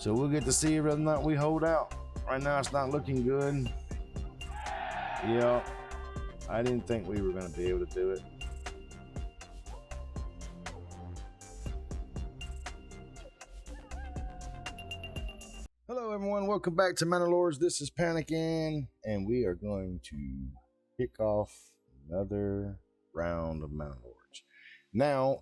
So we'll get to see whether or not we hold out. Right now it's not looking good. Yeah, I didn't think we were going to be able to do it. Hello everyone, welcome back to Manor Lords. This is Panickn, and we are going to kick off another round of Manor Lords. Now,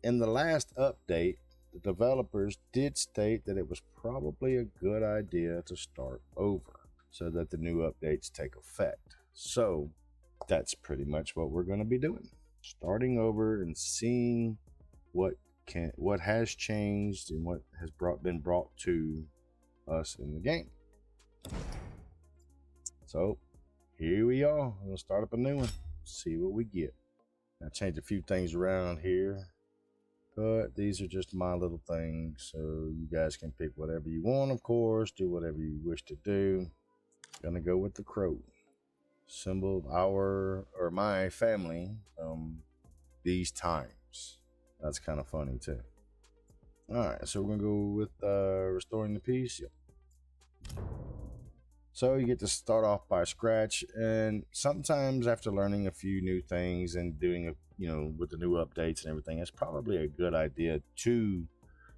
in the last update, the developers did state that it was probably a good idea to start over so that the new updates take effect. So that's pretty much what we're going to be doing. Starting over and seeing what has changed and what has been brought to us in the game. So here we are. I'm going to start up a new one. See what we get. I changed a few things around here, but these are just my little things, so you guys can pick whatever you want, of course, do whatever you wish to do. Gonna go with the crow, symbol of our or my family these times. That's kind of funny too. All right, so we're gonna go with restoring the peace. Yep. So you get to start off by scratch, and sometimes after learning a few new things and doing with the new updates and everything, it's probably a good idea to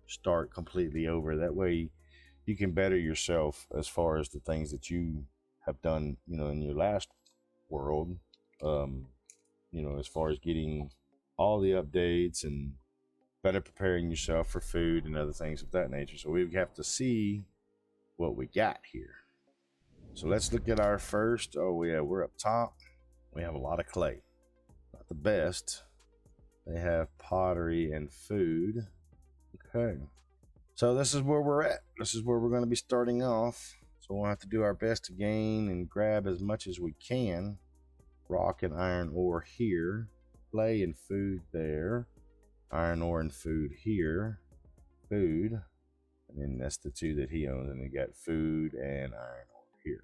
start completely over. That way you can better yourself as far as the things that you have done, in your last world, as far as getting all the updates and better preparing yourself for food and other things of that nature. So we have to see what we got here. So let's look at our first. Oh yeah, we're up top. We have a lot of clay. Not the best. They have pottery and food. Okay. So this is where we're at. This is where we're going to be starting off. So we'll have to do our best to gain and grab as much as we can. Rock and iron ore here. Clay and food there. Iron ore and food here. Food. And then that's the two that he owns. And we got food and iron ore here.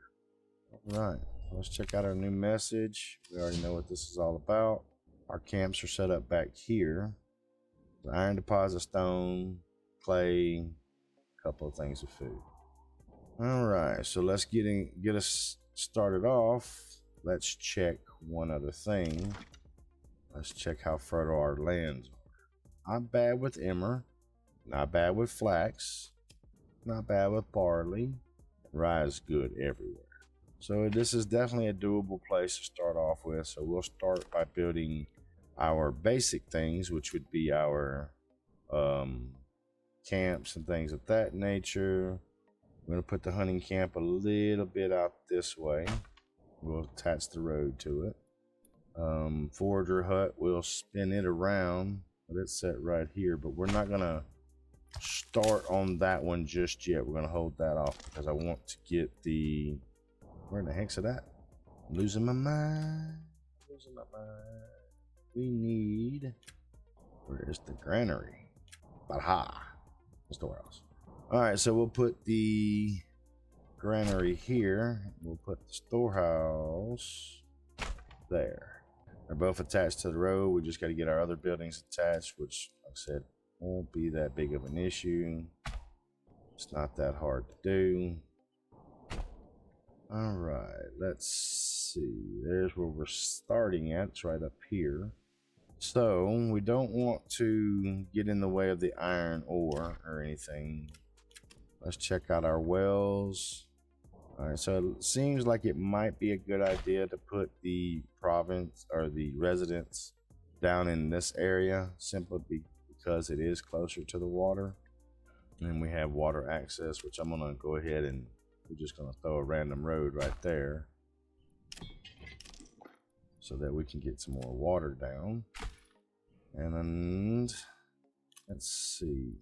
All right. Let's check out our new message. We already know what this is all about. Our camps are set up back here. The iron deposit, stone, clay, a couple of things of food. All right. So let's get us started off. Let's check one other thing. Let's check how fertile our lands are. Not bad with emmer. Not bad with flax. Not bad with barley. Rye is good everywhere. So this is definitely a doable place to start off with. So we'll start by building our basic things, which would be our camps and things of that nature. I'm going to put the hunting camp a little bit out this way. We'll attach the road to it. Forager hut, we'll spin it around. It's set right here, but we're not going to start on that one just yet. We're going to hold that off because I want to get the... Where in the heck's it at? I'm losing my mind. We need... Where's the granary? Aha! The storehouse. Alright, so we'll put the granary here. We'll put the storehouse there. They're both attached to the road. We just got to get our other buildings attached, which, like I said, won't be that big of an issue. It's not that hard to do. All right, let's see. There's where we're starting at. It's right up here. So we don't want to get in the way of the iron ore or anything. Let's check out our wells. All right, so it seems like it might be a good idea to put the province or the residents down in this area simply because it is closer to the water. And we have water access, which I'm going to go ahead and we're just going to throw a random road right there so that we can get some more water down. And let's see.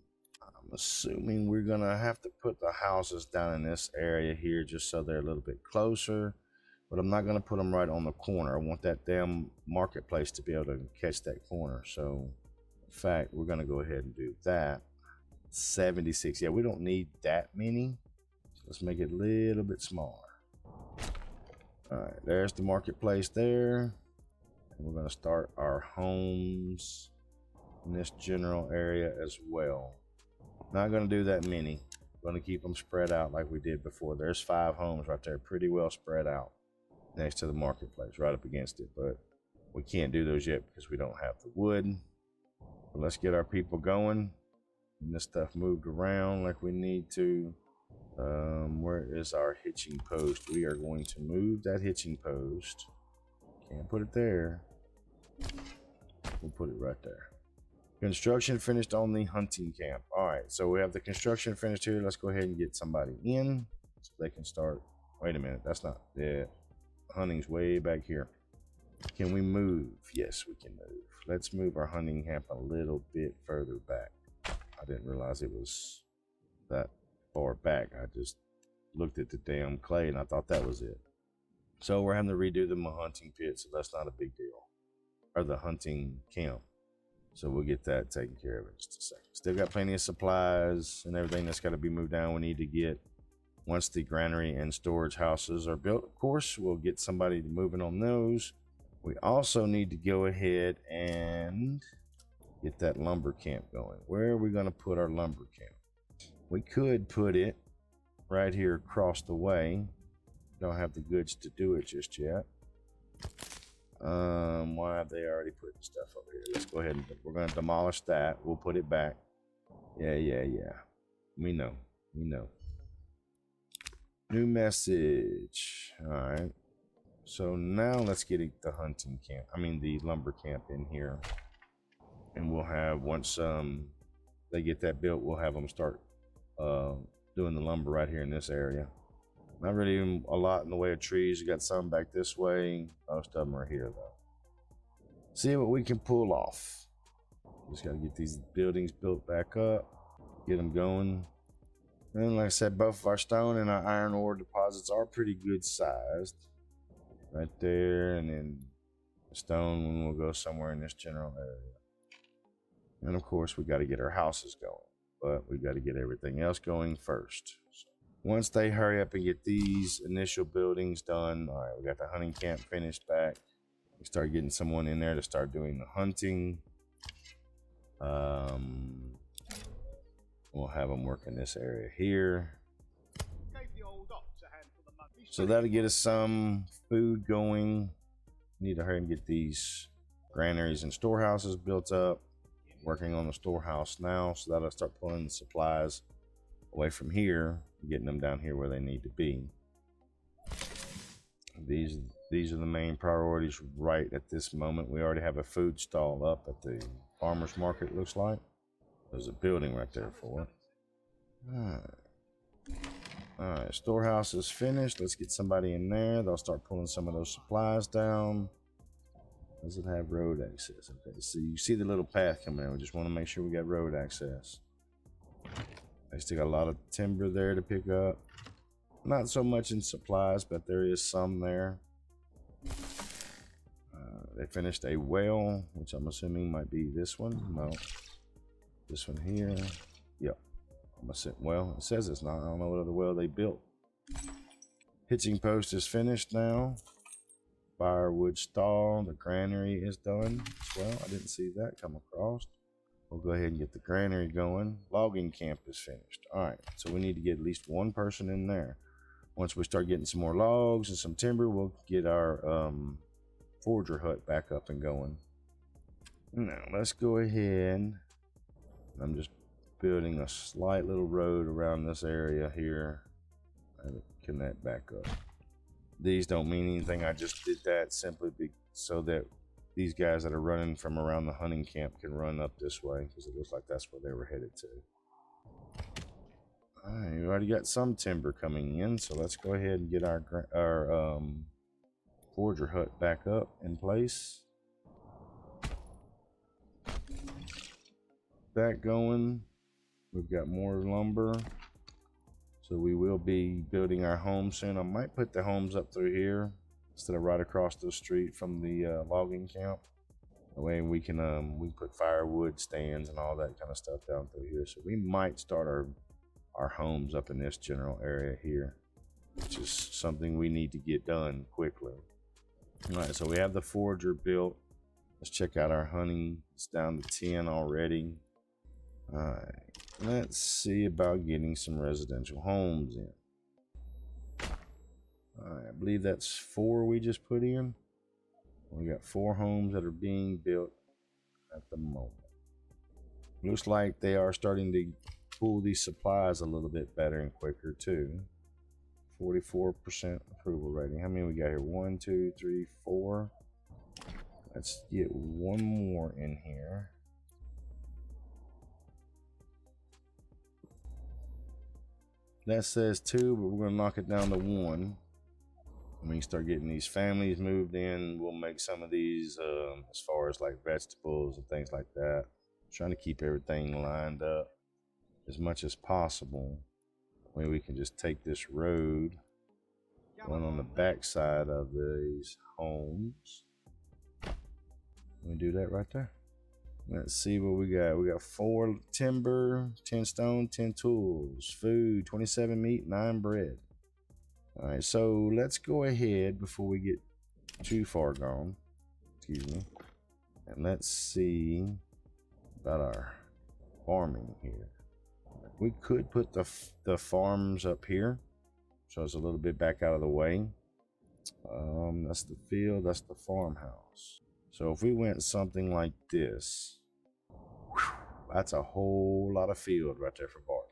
I'm assuming we're going to have to put the houses down in this area here just so they're a little bit closer. But I'm not going to put them right on the corner. I want that damn marketplace to be able to catch that corner. So, in fact, we're going to go ahead and do that. 76. Yeah, we don't need that many. Let's make it a little bit smaller. All right, there's the marketplace there. And we're going to start our homes in this general area as well. Not going to do that many. Going to keep them spread out like we did before. There's 5 homes right there, pretty well spread out next to the marketplace, right up against it. But we can't do those yet because we don't have the wood. But let's get our people going. And this stuff moved around like we need to. Where is our hitching post? We are going to move that hitching post. Can't put it there. We'll put it right there. Construction finished on the hunting camp. All right, so we have the construction finished here. Let's go ahead and get somebody in so they can start. Wait a minute, that's not it. Hunting's way back here. Can we move? Yes, we can move. Let's move our hunting camp a little bit further back. I didn't realize it was that far back. I just looked at the damn clay and I thought that was it. So we're having to redo the hunting pit, so that's not a big deal. Or the hunting camp. So we'll get that taken care of in just a second. Still got plenty of supplies and everything that's got to be moved down. We need to get, once the granary and storage houses are built, of course, we'll get somebody moving on those. We also need to go ahead and get that lumber camp going. Where are we going to put our lumber camp? We could put it right here across the way. Don't have the goods to do it just yet. Why have they already put the stuff over here? Let's go ahead and we're going to demolish that. We'll put it back. Yeah. We know. New message. All right. So now let's get the hunting camp. The lumber camp in here. And we'll have, once they get that built, we'll have them start doing the lumber right here in this area. Not really even a lot in the way of trees. You got some back this way. Most of them are here though. See what we can pull off. Just got to get these buildings built back up, get them going. And like I said, both of our stone and our iron ore deposits are pretty good sized. Right there, and then the stone one will go somewhere in this general area. And of course, we got to get our houses going, but we got to get everything else going first. So once they hurry up and get these initial buildings done, all right, we got the hunting camp finished back. We start getting someone in there to start doing the hunting. We'll have them work in this area here. So that'll get us some food going. Need to hurry and get these granaries and storehouses built up. Working on the storehouse now, so that'll start pulling the supplies away from here, getting them down here where they need to be. These are the main priorities right at this moment. We already have a food stall up at the farmer's market, it looks like. There's a building right there for it. All right, storehouse is finished. Let's get somebody in there. They'll start pulling some of those supplies down. Does it have road access? Okay, so you see the little path coming in. We just want to make sure we got road access. They still got a lot of timber there to pick up. Not so much in supplies, but there is some there. They finished a well, which I'm assuming might be this one. No, this one here. Yep. Well, it says it's not. I don't know what other well they built. Hitching post is finished now. Firewood stall, the granary is done as well. I didn't see that come across. We'll go ahead and get the granary going. Logging camp is finished. All right, so we need to get at least one person in there. Once we start getting some more logs and some timber, we'll get our forger hut back up and going. Now, let's go ahead. I'm just building a slight little road around this area here and connect back up. These don't mean anything. I just did that simply so that these guys that are running from around the hunting camp can run up this way, because it looks like that's where they were headed to. All right, we already got some timber coming in, so let's go ahead and get our forger hut back up in place. That going. We've got more lumber, so we will be building our home soon. I might put the homes up through here instead of right across the street from the logging camp. That way we can put firewood stands and all that kind of stuff down through here. So we might start our homes up in this general area here, which is something we need to get done quickly. All right, so we have the forger built. Let's check out our hunting. It's down to 10 already. Alright, let's see about getting some residential homes in. Alright, I believe that's 4 we just put in. We got 4 homes that are being built at the moment. Looks like they are starting to pull these supplies a little bit better and quicker too. 44% approval rating. How many we got here? 1, 2, 3, 4. Let's get one more in here. That says 2, but we're gonna knock it down to 1. When we start getting these families moved in, we'll make some of these as far as like vegetables and things like that. Trying to keep everything lined up as much as possible. Maybe we can just take this road, run on the back side of these homes. Let me do that right there. Let's see what we got. We got 4 timber, 10 stone, 10 tools, food, 27 meat, 9 bread. All right, so let's go ahead before we get too far gone. Excuse me. And let's see about our farming here. We could put the farms up here, so it's a little bit back out of the way. That's the field, that's the farmhouse. So if we went something like this, that's a whole lot of field right there for barley.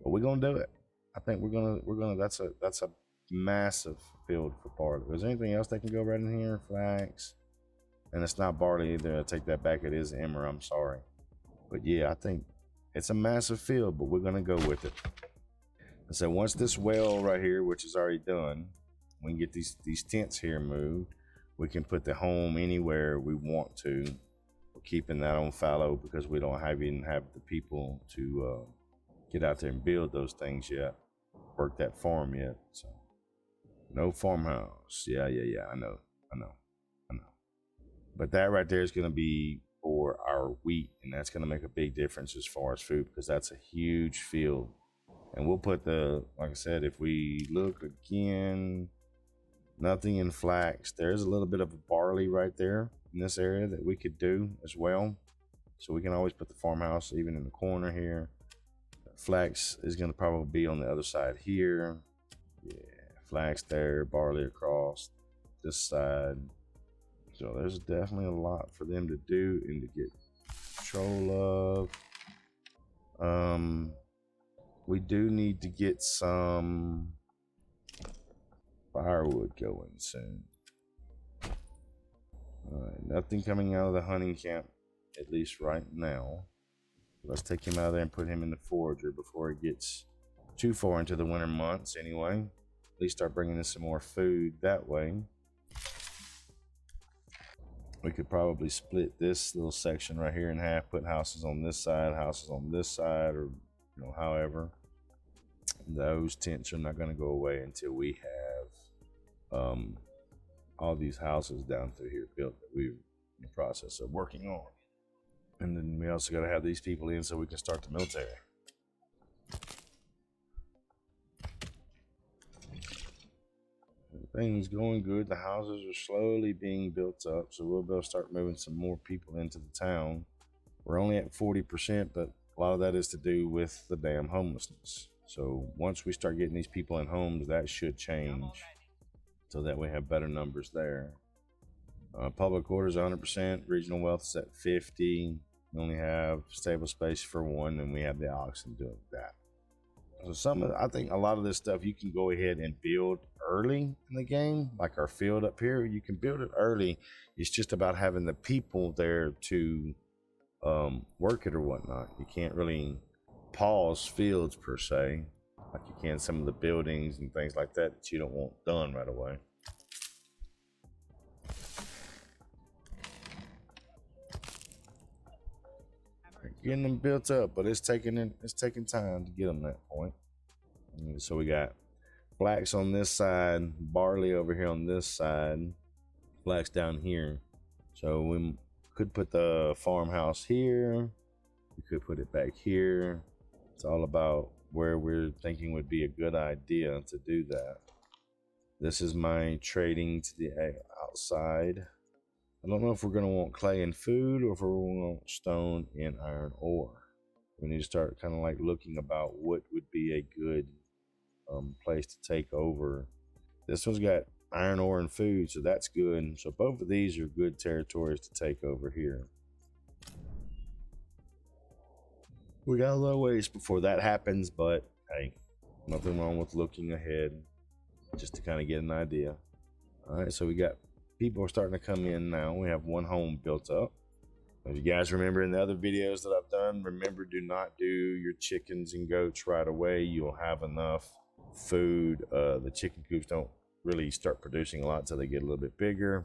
But we're gonna do it. I think we're gonna. That's a massive field for barley. Is there anything else that can go right in here? Flax, and it's not barley either. I take that back. It is emmer. I'm sorry, but yeah, I think it's a massive field. But we're gonna go with it. And so once this well right here, which is already done, we can get these tents here moved. We can put the home anywhere we want to. We're keeping that on fallow because we don't even have the people to get out there and build those things yet, work that farm yet. So no farmhouse. Yeah, I know. But that right there is going to be for our wheat, and that's going to make a big difference as far as food because that's a huge field. And we'll put like I said, if we look again, nothing in flax. There's a little bit of a barley right there in this area that we could do as well. So we can always put the farmhouse even in the corner here. Flax is going to probably be on the other side here. Yeah, flax there, barley across this side. So there's definitely a lot for them to do and to get control of. We do need to get some firewood going soon. Nothing coming out of the hunting camp, at least right now. Let's take him out of there and put him in the forager before it gets too far into the winter months anyway. At least start bringing in some more food that way. We could probably split this little section right here in half, put houses on this side, or however. Those tents are not going to go away until we have all these houses down through here built that we're in the process of working on. And then we also got to have these people in so we can start the military. Everything's going good. The houses are slowly being built up, so we'll be able to start moving some more people into the town. We're only at 40%, but a lot of that is to do with the damn homelessness. So once we start getting these people in homes, that should change so that we have better numbers there. Public order is 100%. Regional wealth is at 50. We only have stable space for 1, and we have the oxen doing that. So I think a lot of this stuff you can go ahead and build early in the game, like our field up here. You can build it early. It's just about having the people there to work it or whatnot. You can't really pause fields per se, like you can some of the buildings and things like that you don't want done right away. Getting them built up, but it's taking time to get them that point. So we got flax on this side, barley over here on this side, flax down here. So we could put the farmhouse here. We could put it back here. It's all about where we're thinking would be a good idea to do that. This is my trading to the outside. I don't know if we're going to want clay and food or if we're going to want stone and iron ore. We need to start kind of like looking about what would be a good place to take over. This one's got iron ore and food, so that's good. So both of these are good territories to take over here. We got a little ways before that happens, but hey, nothing wrong with looking ahead just to kind of get an idea. All right, so we got people are starting to come in now. We have one home built up. If you guys remember in the other videos that I've done, remember, do not do your chickens and goats right away. You'll have enough food. The chicken coops don't really start producing a lot until they get a little bit bigger.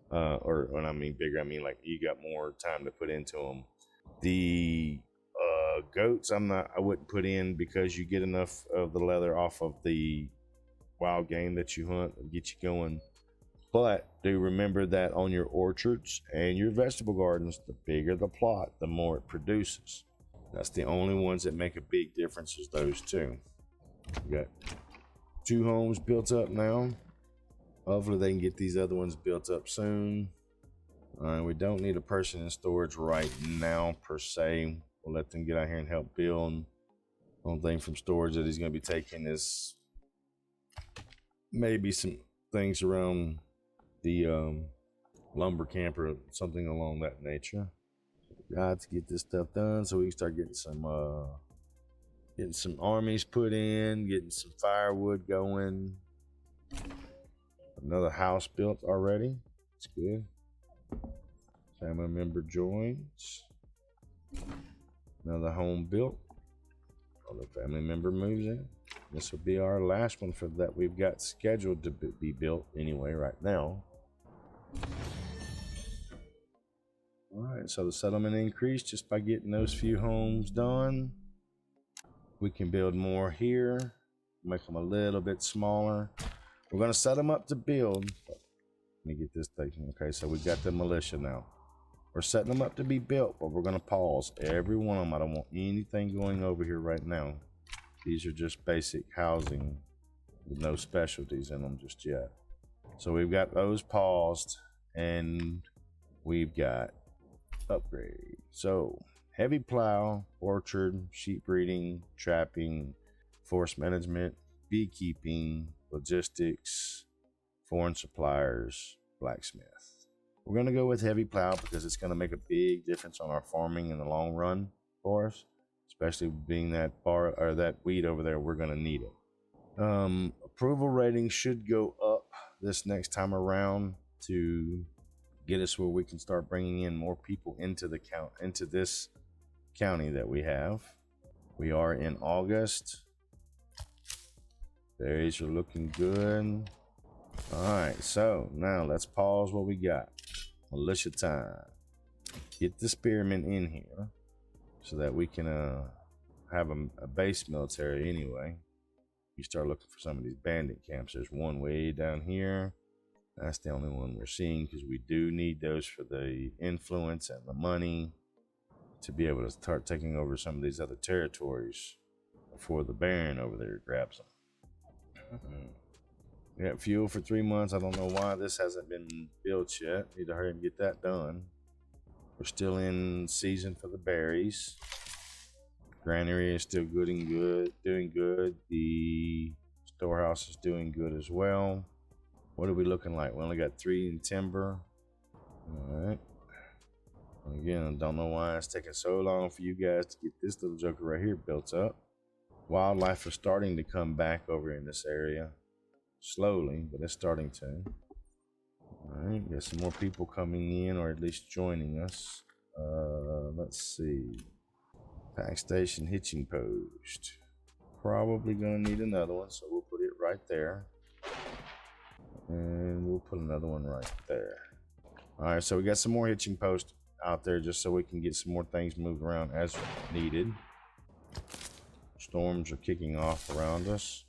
Or when I mean bigger, I mean like you got more time to put into them. The goats, I wouldn't put in because you get enough of the leather off of the wild game that you hunt and get you going. But do remember that on your orchards and your vegetable gardens, the bigger the plot, the more it produces. That's the only ones that make a big difference, is those two. We got 2 homes built up now. Hopefully they can get these other ones built up soon. We don't need a person in storage right now per se. We'll let them get out here and help build. One thing from storage that he's going to be taking is maybe some things around the lumber camp or something along that nature. Got to get this stuff done so we can start getting some armies put in, getting some firewood going. Another house built already. It's good. Family member joins. Another home built. Another family member moves in. This will be our last one for that we've got scheduled to be built anyway right now. All right, so the settlement increased just by getting those few homes done. We can build more here, make them a little bit smaller. We're going to set them up to build. Let me get this taken. Okay, so we got the militia now. We're setting them up to be built, but we're going to pause every one of them. I don't want anything going over here right now. These are just basic housing with no specialties in them just yet. So we've got those paused, and we've got upgrade. So heavy plow, orchard, sheep breeding, trapping, forest management, beekeeping, logistics, foreign suppliers, blacksmith. We're going to go with heavy plow because it's going to make a big difference on our farming in the long run for us, especially being that that wheat over there. We're going to need it. Approval rating should go up this next time around to get us where we can start bringing in more people into this county that we have. We are in August. Berries are looking good. All right, so now let's pause what we got. Militia time. Get the spearmen in here so that we can have a base military anyway. You start looking for some of these bandit camps. There's one way down here. That's the only one we're seeing because we do need those for the influence and the money to be able to start taking over some of these other territories before the Baron over there grabs them. We got fuel for 3 months. I don't know why this hasn't been built yet. Need to hurry and get that done. We're still in season for the berries. Granary is still doing good. The storehouse is doing good as well. What are we looking like? We only got 3 in timber. All right. Again, I don't know why it's taking so long for you guys to get this little joker right here built up. Wildlife is starting to come back over in this area. Slowly, but it's starting to. All right, got some more people coming in, or at least joining us. Let's see. Pack station hitching post. Probably gonna need another one, so we'll put it right there. And we'll put another one right there. All right, so we got some more hitching posts out there just so we can get some more things moved around as needed. Storms are kicking off around us.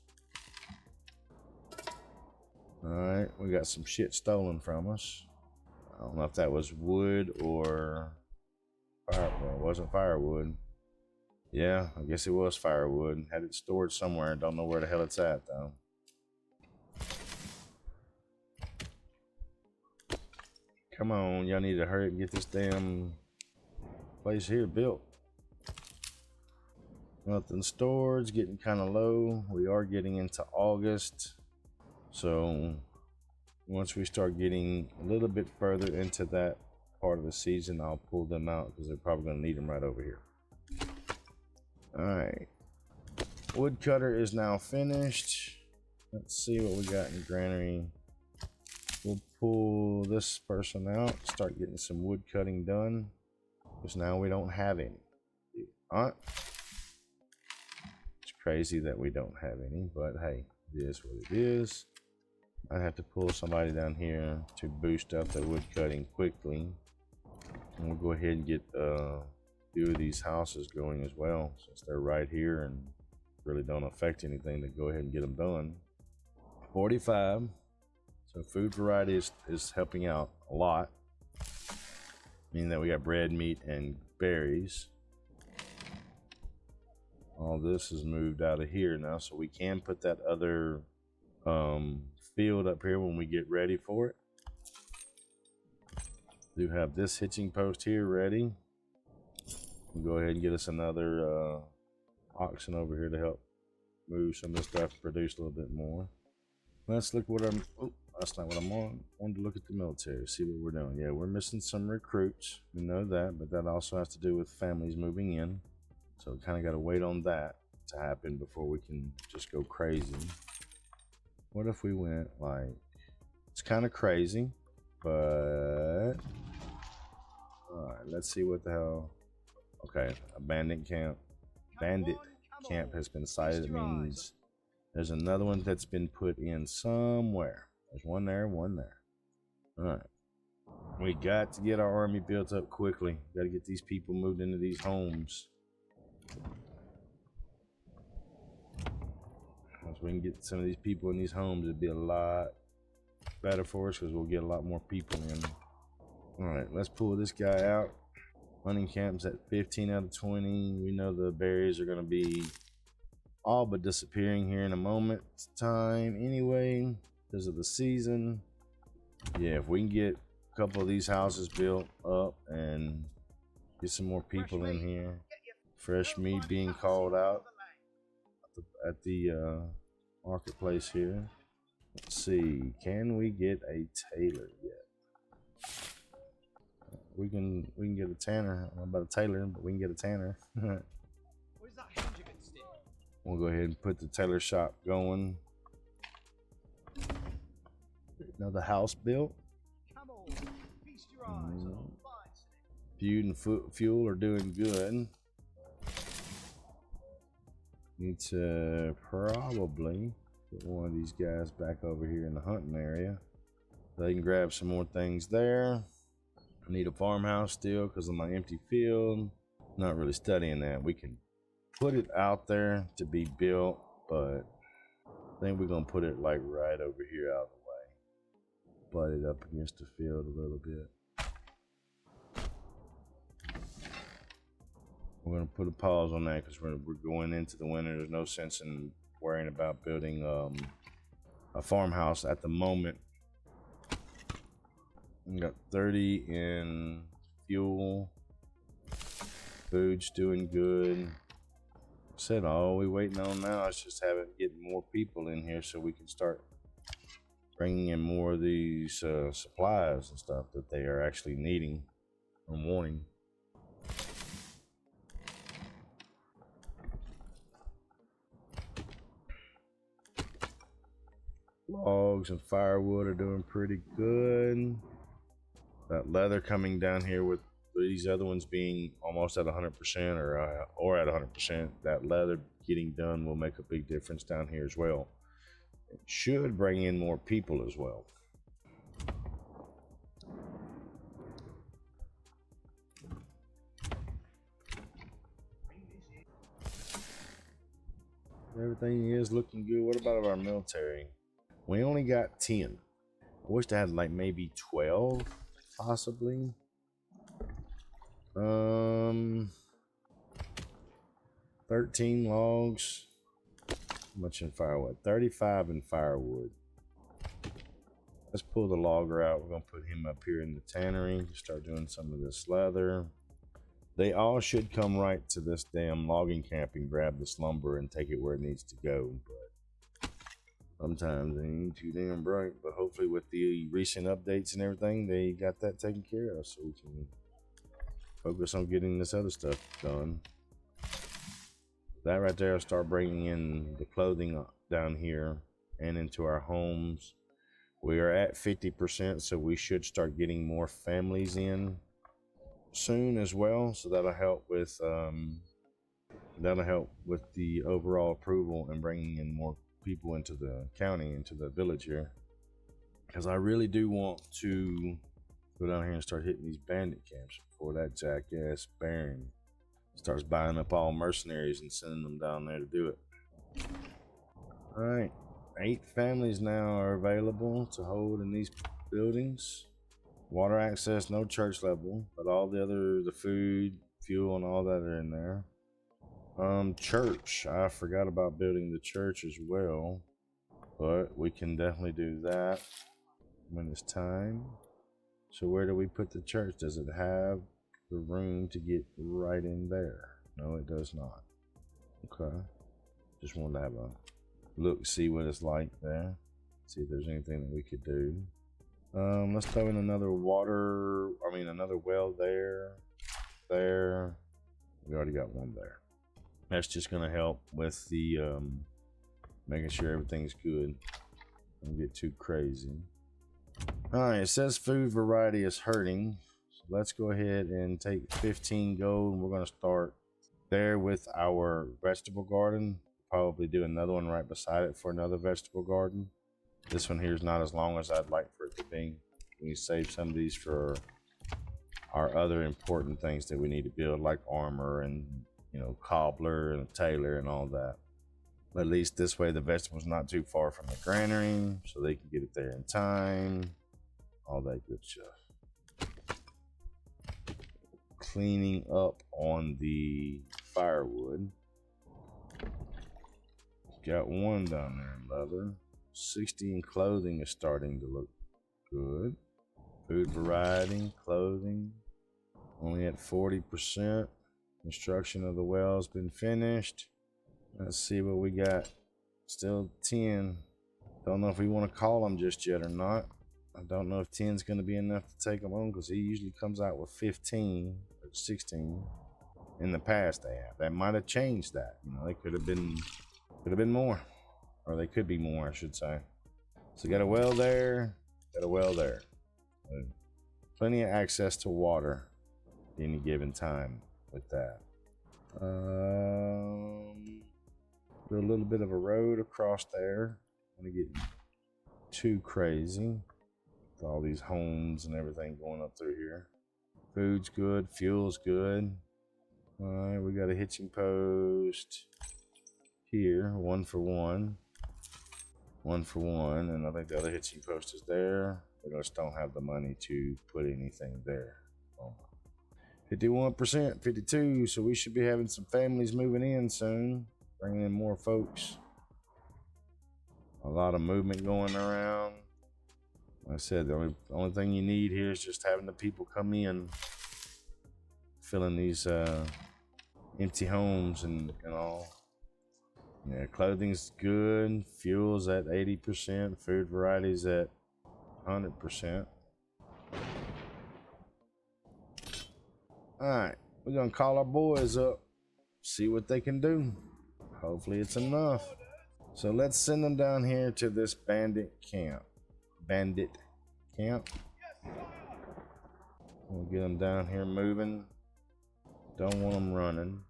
All right, we got some shit stolen from us. I don't know if that was wood or fire. Well, it wasn't firewood. Yeah, I guess it was firewood. Had it stored somewhere. Don't know where the hell it's at though. Come on, y'all need to hurry and get this damn place here built. Nothing stored. It's getting kind of low. We are getting into August. So once we start getting a little bit further into that part of the season, I'll pull them out because they're probably going to need them right over here. All right. Woodcutter is now finished. Let's see what we got in granary. We'll pull this person out, start getting some wood cutting done, because now we don't have any. It's crazy that we don't have any, but hey, it is what it is. I have to pull somebody down here to boost up the wood cutting quickly. And we'll go ahead and get a few of these houses going as well, since they're right here and really don't affect anything. To go ahead and get them done. 45. So food variety is helping out a lot, meaning that we got bread, meat, and berries. All this is moved out of here now, so we can put that other field up here when we get ready for it. Do have this hitching post here ready. We'll go ahead and get us another oxen over here to help move some of this stuff, produce a little bit more. Let's look what I'm. Oh, that's not what I'm on. I wanted to look at the military, see what we're doing. Yeah, we're missing some recruits. We know that, but that also has to do with families moving in. So we kind of got to wait on that to happen before we can just go crazy. What if we went like, it's kind of crazy, but all right, let's see what the hell. Okay, a bandit camp has been sighted. It means there's another one that's been put in somewhere. There's one there, one there. All right, we got to get our army built up quickly. Got to get these people moved into these homes. Once we can get some of these people in these homes, it'd be a lot better for us because we'll get a lot more people in. All right, let's pull this guy out. Hunting camp's at 15 out of 20. We know the berries are going to be all but disappearing here in a moment's time anyway because of the season. Yeah, if we can get a couple of these houses built up and get some more people in here. Fresh meat being called out at the marketplace here. Let's see, can we get a tailor yet? We can get a tanner. I don't know about a tailor, but we can get a tanner. We'll go ahead and put the tailor shop going. Another house built. Food and fuel are doing good. Need to probably put one of these guys back over here in the hunting area. They can grab some more things there. I need a farmhouse still because of my empty field. Not really studying that. We can put it out there to be built, but I think we're gonna put it like right over here out of the way. Butt it up against the field a little bit. We're gonna put a pause on that because we're going into the winter. There's no sense in worrying about building a farmhouse at the moment. We got 30 in fuel. Food's doing good. Said all we waiting on now is just getting more people in here so we can start bringing in more of these supplies and stuff that they are actually needing and wanting. Logs and firewood are doing pretty good. That leather coming down here with these other ones being almost at 100% or at 100%, that leather getting done will make a big difference down here as well. It should bring in more people as well. Everything is looking good. What about our military? We only got 10. I wish I had like maybe 12, possibly. 13 logs. How much in firewood? 35 in firewood. Let's pull the logger out. We're gonna put him up here in the tannery. Start doing some of this leather. They all should come right to this damn logging camp and grab this lumber and take it where it needs to go. But sometimes they ain't too damn bright. But hopefully with the recent updates and everything, they got that taken care of, so we can focus on getting this other stuff done. That right there will start bringing in the clothing down here and into our homes. We are at 50%, so we should start getting more families in soon as well. So that'll help with the overall approval and bringing in more people into the county, into the village here. Because I really do want to go down here and start hitting these bandit camps before that jackass Baron starts buying up all mercenaries and sending them down there to do it. All right, 8 families now are available to hold in these buildings. Water access, no church level, but all the other, the food, fuel, and all that are in there. Church, I forgot about building the church as well, but we can definitely do that when it's time. So where do we put the church? Does it have the room to get right in there? No, it does not. Okay, just wanted to have a look, see what it's like there, see if there's anything that we could do. Let's throw in another another well there. We already got one there. That's just gonna help with the making sure everything's good. Don't get too crazy. All right, it says food variety is hurting. So let's go ahead and take 15 gold, and we're gonna start there with our vegetable garden. Probably do another one right beside it for another vegetable garden. This one here is not as long as I'd like for it to be. We save some of these for our other important things that we need to build, like armor and, you know, cobbler and tailor and all that. But at least this way the vegetable's not too far from the granary, so they can get it there in time. All that good stuff. Cleaning up on the firewood. Got one down there in leather. 60 in clothing is starting to look good. Food variety, clothing, only at 40%. Construction of the well's been finished. Let's see what we got. Still 10. Don't know if we want to call them just yet or not. I don't know if 10's going to be enough to take them on, because he usually comes out with 15 or 16. In the past they have. That might have changed that. You know, they could have been more. Or they could be more, I should say. So got a well there, got a well there. Plenty of access to water at any given time with that. Do a little bit of a road across there. I'm gonna get too crazy with all these homes and everything going up through here. Food's good, fuel's good. All right, we got a hitching post here, 1 for 1. 1 for 1, and I think the other hitching post is there. We just don't have the money to put anything there. 51%, 52, so we should be having some families moving in soon, bringing in more folks. A lot of movement going around. Like I said, the only thing you need here is just having the people come in, filling these empty homes and all. Yeah, clothing's good, fuel's at 80%, food variety's at 100%. Alright, we're gonna call our boys up, see what they can do. Hopefully it's enough. So let's send them down here to this bandit camp. We'll get them down here moving. Don't want them running.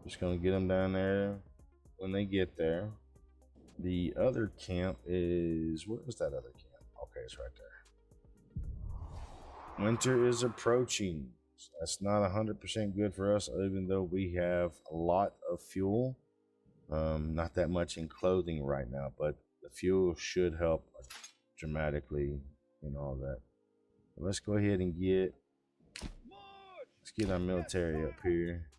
Just gonna get them down there when they get there. The other camp is, where is that other camp? Okay, it's right there. Winter is approaching. So that's not 100% good for us, even though we have a lot of fuel. Not that much in clothing right now, but the fuel should help dramatically and all that. Let's go ahead and let's get our military up here.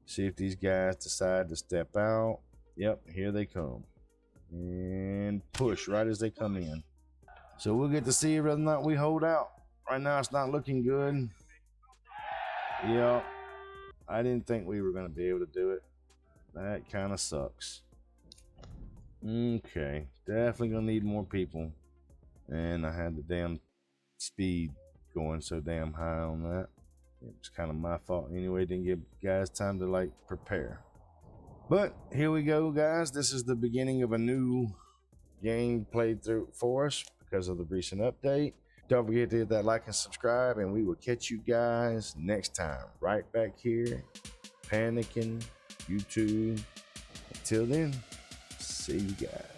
See if these guys decide to step out. Yep, here they come. And push right as they come in. So we'll get to see whether or not we hold out. Right now it's not looking good. Yep. I didn't think we were going to be able to do it. That kind of sucks. Okay, definitely going to need more people. And I had the damn speed going so damn high on that. It was kind of my fault anyway. Didn't give guys time to like prepare. But here we go, guys. This is the beginning of a new game playthrough for us because of the recent update. Don't forget to hit that like and subscribe, and we will catch you guys next time right back here, Panickn YouTube. Until then, see you guys.